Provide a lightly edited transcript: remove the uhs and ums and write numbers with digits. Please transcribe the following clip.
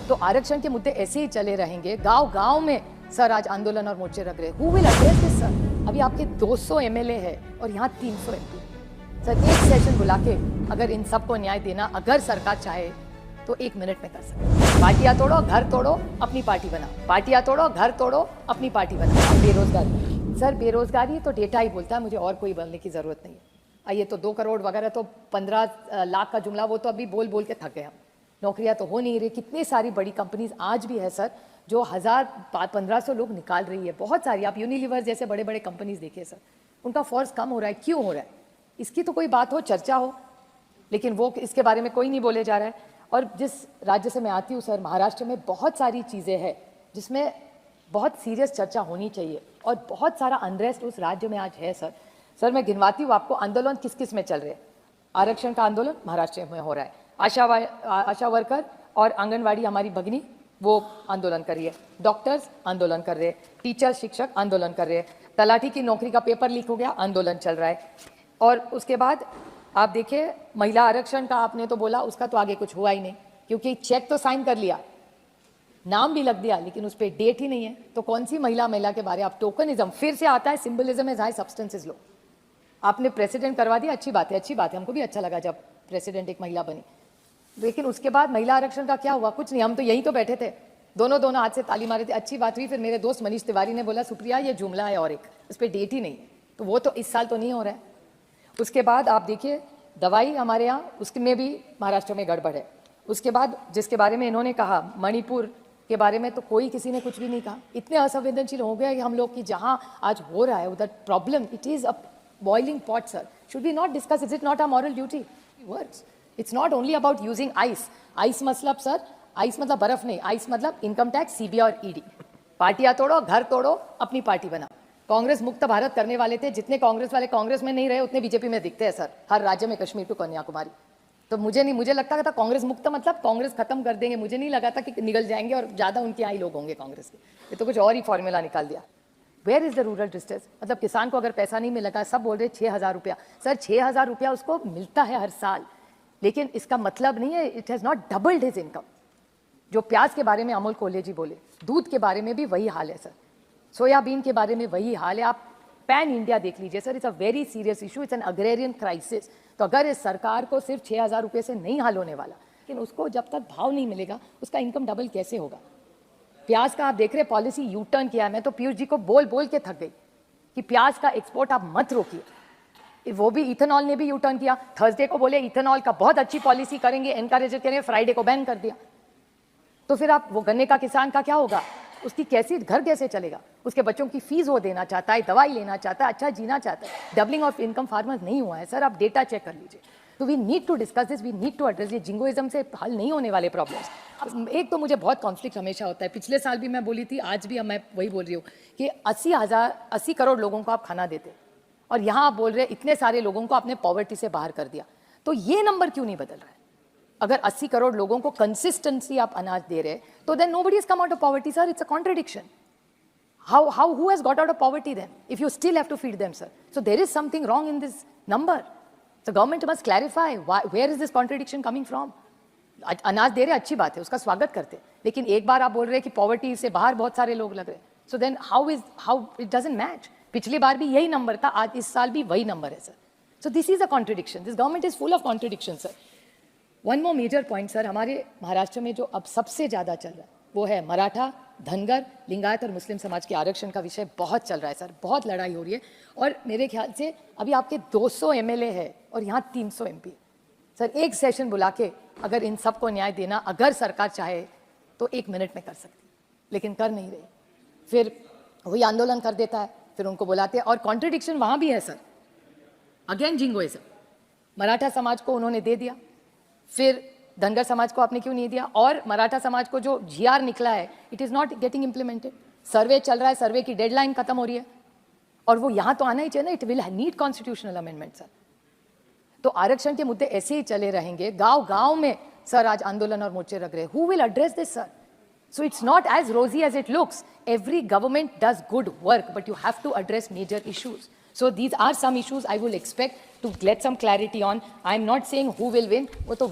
तो आरक्षण के मुद्दे ऐसे ही चले रहेंगे। गांव गांव में सर आज आंदोलन और मोर्चे लग रहे। Who will address this sir? अभी आपके 200 एमएलए है और यहाँ 300 एमपी। सर एक सेशन बुला के अगर इन सबको न्याय देना अगर सरकार चाहे तो 1 मिनट में कर सकते। पार्टियां तोड़ो, घर तोड़ो, अपनी पार्टी बनाओ। पार्टियां तोड़ो, घर तोड़ो, अपनी पार्टी बनाओ। बेरोजगारी, सर बेरोजगारी तो डेटा ही बोलता है, मुझे और कोई बोलने की जरूरत नहीं है। ये तो 2 करोड़ वगैरह तो 15 लाख का जुमला वो तो अभी बोल बोल के थक गए हम। नौकरियां तो हो नहीं रही। कितनी सारी बड़ी कंपनीज आज भी है सर जो 1000-1500 लोग निकाल रही है। बहुत सारी, आप यूनिलीवर जैसे बड़े बड़े कंपनीज देखिए सर, उनका फोर्स कम हो रहा है। क्यों हो रहा है? इसकी तो कोई बात हो, चर्चा हो, लेकिन वो इसके बारे में कोई नहीं बोले जा रहा है। और जिस राज्य से मैं आती हूँ सर, महाराष्ट्र में बहुत सारी चीज़ें हैं जिसमें बहुत सीरियस चर्चा होनी चाहिए और बहुत सारा अनरेस्ट उस राज्य में आज है सर। सर मैं गिनवाती हूँ आपको आंदोलन किस किस में चल रहे हैं। आरक्षण का आंदोलन महाराष्ट्र में हो रहा है। आशा वर्कर और आंगनवाड़ी हमारी भगिनी वो आंदोलन कर रही है। डॉक्टर्स आंदोलन कर रहे हैं। टीचर शिक्षक आंदोलन कर रहे हैं। तलाठी की नौकरी का पेपर लीक हो गया, आंदोलन चल रहा है। और उसके बाद आप देखिए महिला आरक्षण का आपने तो बोला, उसका तो आगे कुछ हुआ ही नहीं, क्योंकि चेक तो साइन कर लिया, नाम भी लग दिया, लेकिन उस पर डेट ही नहीं है। तो कौन सी महिला के बारे? आप टोकनिज्म फिर से आता है। Symbolism is high, substance is low. आपने प्रेसिडेंट करवा दिया, अच्छी बात है, अच्छी बात है, हमको भी अच्छा लगा जब प्रेसिडेंट एक महिला बनी। लेकिन उसके बाद महिला आरक्षण का क्या हुआ? कुछ नहीं। हम तो यहीं तो बैठे थे, दोनों हाथ से ताली मारे थे, अच्छी बात हुई। फिर मेरे दोस्त मनीष तिवारी ने बोला सुप्रिया ये जुमला है और एक उस पर डेट ही नहीं है, तो वो तो इस साल तो नहीं हो रहा है। उसके बाद आप देखिए दवाई हमारे यहाँ, उसमें भी महाराष्ट्र में गड़बड़ है। उसके बाद जिसके बारे में इन्होंने कहा मणिपुर के बारे में, तो कोई किसी ने कुछ भी नहीं कहा। इतने असंवेदनशील हो गए हम लोग कि जहाँ आज हो रहा है उधर problem, it is a boiling pot sir. Should we not discuss? Is it not a moral duty? Words, it's not only about using ice. Ice मतलब सर, आइस मतलब बर्फ नहीं, आइस मतलब इनकम टैक्स, सीबीआई और ED. पार्टियां तोड़ो, घर तोड़ो, अपनी पार्टी बनाओ। कांग्रेस मुक्त भारत करने वाले थे, जितने कांग्रेस वाले कांग्रेस में नहीं रहे उतने बीजेपी में दिखते हैं सर, हर राज्य में, कश्मीर टू कन्याकुमारी। तो मुझे लगता था कांग्रेस मुक्त मतलब कांग्रेस खत्म कर देंगे। मुझे नहीं लगा था कि निकल जाएंगे और ज्यादा उनके यहाँ ही लोग होंगे कांग्रेस के। ये तो कुछ और ही फॉर्मूला निकाल दिया। Where is the rural distress? मतलब किसान को अगर पैसा नहीं मिलेगा, सब बोल रहे 6000 रुपया। सर 6000 रुपया उसको मिलता है हर साल, लेकिन इसका मतलब नहीं है it has not doubled his income. जो प्याज के बारे में अमोल कोल्हे जी बोले, दूध के बारे में भी वही हाल है सर, सोयाबीन के बारे में वही हाल है। आप पैन इंडिया देख लीजिए sir, it's a very serious issue, it's an agrarian crisis. तो अगर इस सरकार को सिर्फ 6000 रुपये से नहीं हल होने वाला, लेकिन उसको जब तक भाव नहीं मिलेगा उसका इनकम डबल कैसे होगा? प्याज का आप देख रहे पॉलिसी यू टर्न किया है। मैं तो पीयूष जी को बोल बोल के थक गई कि प्याज का एक्सपोर्ट आप मत रोकिए। वो भी इथेनॉल ने भी यू टर्न किया। थर्सडे को बोले इथेनॉल का बहुत अच्छी पॉलिसी करेंगे, एनकरेज करेंगे, फ्राइडे को बैन कर दिया। तो फिर आप वो गन्ने का किसान का क्या होगा? उसकी कैसी घर कैसे चलेगा? उसके बच्चों की फीस वो देना चाहता है, दवाई लेना चाहता है, अच्छा जीना चाहता है। डबलिंग ऑफ इनकम फार्मर्स नहीं हुआ है सर, आप डेटा चेक कर लीजिए। तो we need to discuss this, we need to address. ये जिंगोइज्म से हल नहीं होने वाले प्रॉब्लम्स। एक तो मुझे बहुत कॉन्फ्लिक्ट हमेशा होता है, पिछले साल भी मैं बोली थी, आज भी मैं वही बोल रही हूँ कि 80 करोड़ लोगों को आप खाना देते, और यहाँ आप बोल रहे इतने सारे लोगों को आपने पॉवर्टी से बाहर कर दिया। तो ये नंबर क्यों नहीं बदल रहा है? अगर 80 करोड़ लोगों को कंसिस्टेंसी आप अनाज दे रहे तो then nobody has come out of poverty sir, it's a contradiction. Who has got out of poverty then, if you still have to feed them, sir? So there is something wrong in this number. The government must clarify where is this contradiction coming from. अनाज दे रहे अच्छी बात है, उसका स्वागत करते, लेकिन एक बार आप बोल रहे हैं कि पॉवर्टी से बाहर बहुत सारे लोग लग रहे, so then how it doesn't match. पिछली बार भी यही नंबर था, आज इस साल भी वही नंबर है sir. So this is a contradiction. This government is full of contradictions, sir. One more major point, sir, हमारे महाराष्ट्र में जो अब सबसे ज्यादा चल रहा है वो है मराठा, धनगर, लिंगायत और मुस्लिम समाज के आरक्षण का विषय बहुत चल रहा है सर, बहुत लड़ाई हो रही है। और मेरे ख्याल से अभी आपके 200 एमएलए है और यहाँ 300 एमपी। सर एक सेशन बुला के अगर इन सबको न्याय देना अगर सरकार चाहे तो 1 मिनट में कर सकती, लेकिन कर नहीं रही। फिर वही आंदोलन कर देता है, फिर उनको बुलाते हैं। और कॉन्ट्रडिक्शन वहाँ भी है सर, अगेन जिंगोइज्म। मराठा समाज को उन्होंने दे दिया, फिर धनगर समाज को आपने क्यों नहीं दिया? और मराठा समाज को जो जीआर निकला है it is not getting implemented. Survey चल रहा है, सर्वे की डेडलाइन खत्म हो रही है, और वो यहाँ तो आना ही चाहिए ना। It will need constitutional amendment sir. तो आरक्षण के मुद्दे ऐसे ही चले रहेंगे। गांव गांव में सर आज आंदोलन और मोर्चे लग रहे। Who will address this sir? So it's not as rosy as it looks. Every government does good work, but you have to address major issues. So these are some issues I will expect to get some clarity on. I'm not saying who will win. वो तो